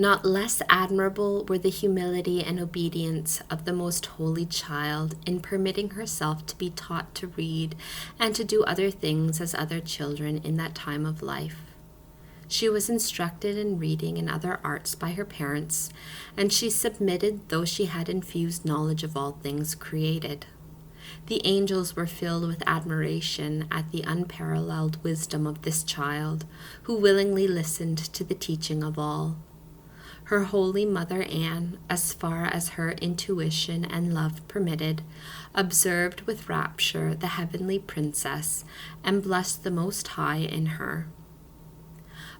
Not less admirable were the humility and obedience of the most holy child in permitting herself to be taught to read and to do other things as other children in that time of life. She was instructed in reading and other arts by her parents, and she submitted though she had infused knowledge of all things created. The angels were filled with admiration at the unparalleled wisdom of this child, who willingly listened to the teaching of all. Her holy mother Anne, as far as her intuition and love permitted, observed with rapture the heavenly princess and blessed the Most High in her.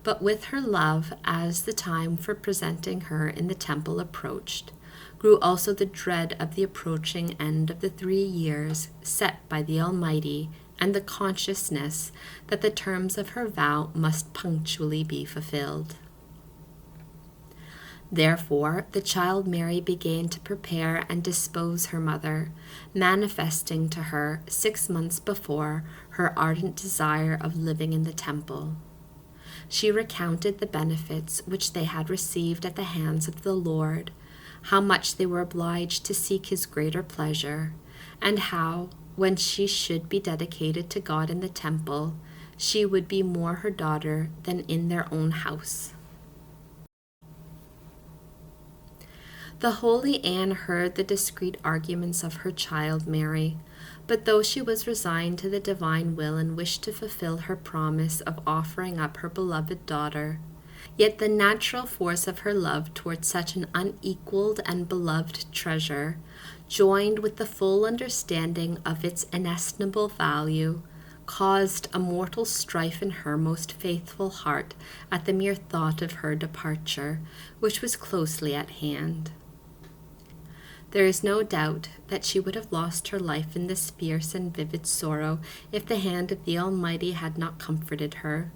But with her love, as the time for presenting her in the temple approached, grew also the dread of the approaching end of the 3 years set by the Almighty, and the consciousness that the terms of her vow must punctually be fulfilled. Therefore, the child Mary began to prepare and dispose her mother, manifesting to her 6 months before her ardent desire of living in the temple. She recounted the benefits which they had received at the hands of the Lord, how much they were obliged to seek his greater pleasure, and how, when she should be dedicated to God in the temple, she would be more her daughter than in their own house. The holy Anne heard the discreet arguments of her child Mary, but though she was resigned to the divine will and wished to fulfill her promise of offering up her beloved daughter, yet the natural force of her love towards such an unequaled and beloved treasure, joined with the full understanding of its inestimable value, caused a mortal strife in her most faithful heart at the mere thought of her departure, which was closely at hand. There is no doubt that she would have lost her life in this fierce and vivid sorrow if the hand of the Almighty had not comforted her,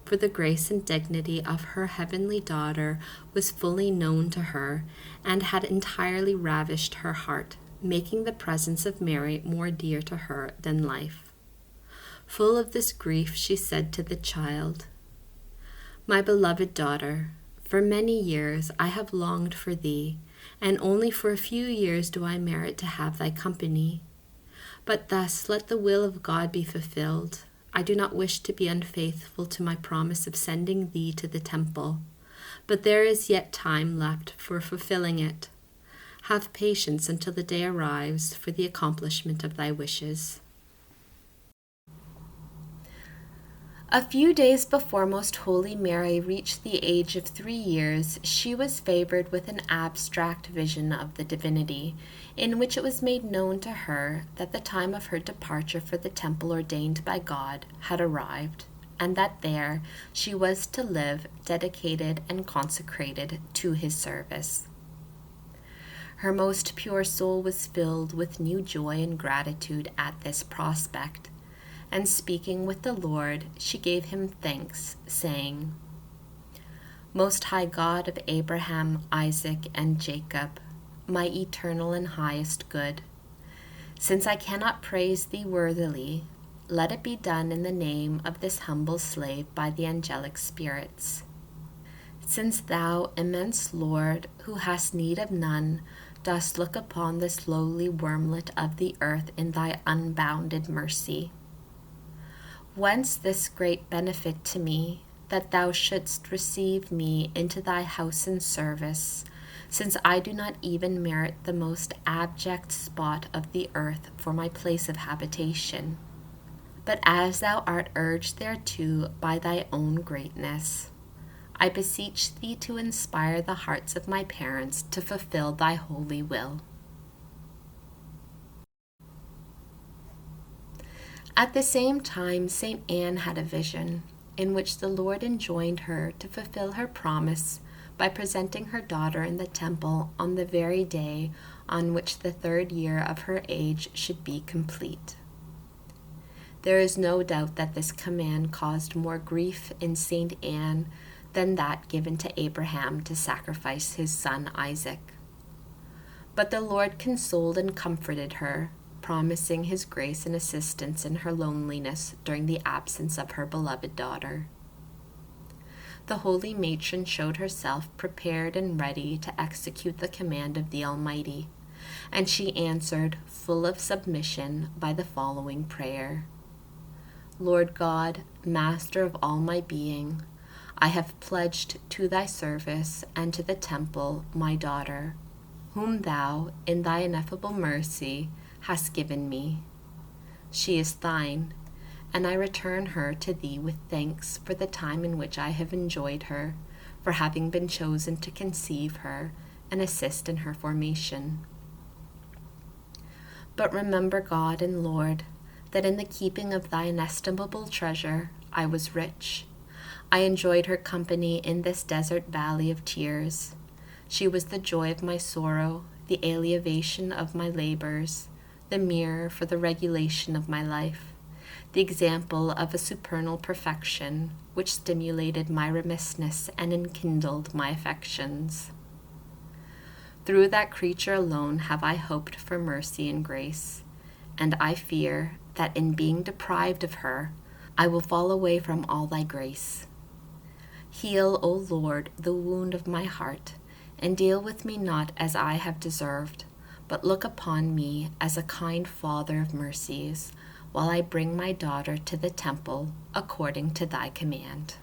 for the grace and dignity of her heavenly daughter was fully known to her and had entirely ravished her heart, making the presence of Mary more dear to her than life. Full of this grief, she said to the child, "My beloved daughter, for many years I have longed for thee, and only for a few years do I merit to have thy company. But thus let the will of God be fulfilled. I do not wish to be unfaithful to my promise of sending thee to the temple, but there is yet time left for fulfilling it. Have patience until the day arrives for the accomplishment of thy wishes." A few days before Most Holy Mary reached the age of 3 years, she was favored with an abstract vision of the divinity, in which it was made known to her that the time of her departure for the temple ordained by God had arrived, and that there she was to live dedicated and consecrated to his service. Her most pure soul was filled with new joy and gratitude at this prospect, and speaking with the Lord, she gave him thanks, saying, "Most High God of Abraham, Isaac, and Jacob, my eternal and highest good, since I cannot praise thee worthily, let it be done in the name of this humble slave by the angelic spirits. Since thou, immense Lord, who hast need of none, dost look upon this lowly wormlet of the earth in thy unbounded mercy. Whence this great benefit to me, that thou shouldst receive me into thy house and service, since I do not even merit the most abject spot of the earth for my place of habitation, but as thou art urged thereto by thy own greatness, I beseech thee to inspire the hearts of my parents to fulfill thy holy will." At the same time, St. Anne had a vision, in which the Lord enjoined her to fulfill her promise by presenting her daughter in the temple on the very day on which the 3rd year of her age should be complete. There is no doubt that this command caused more grief in St. Anne than that given to Abraham to sacrifice his son Isaac. But the Lord consoled and comforted her, promising his grace and assistance in her loneliness during the absence of her beloved daughter. the holy matron showed herself prepared and ready to execute the command of the Almighty, and she answered, full of submission, by the following prayer. Lord God, Master of all my being, I have pledged to thy service and to the temple my daughter, whom thou, in thy ineffable mercy, hast given me. She is thine, and I return her to thee with thanks for the time in which I have enjoyed her, for having been chosen to conceive her and assist in her formation. But remember, God and Lord, that in the keeping of thy inestimable treasure I was rich. I enjoyed her company in this desert valley of tears. She was the joy of my sorrow, the alleviation of my labors, the mirror for the regulation of my life, the example of a supernal perfection which stimulated my remissness and enkindled my affections. Through that creature alone have I hoped for mercy and grace, and I fear that in being deprived of her, I will fall away from all thy grace. Heal, O Lord, the wound of my heart, and deal with me not as I have deserved, but look upon me as a kind Father of mercies, while I bring my daughter to the temple according to thy command.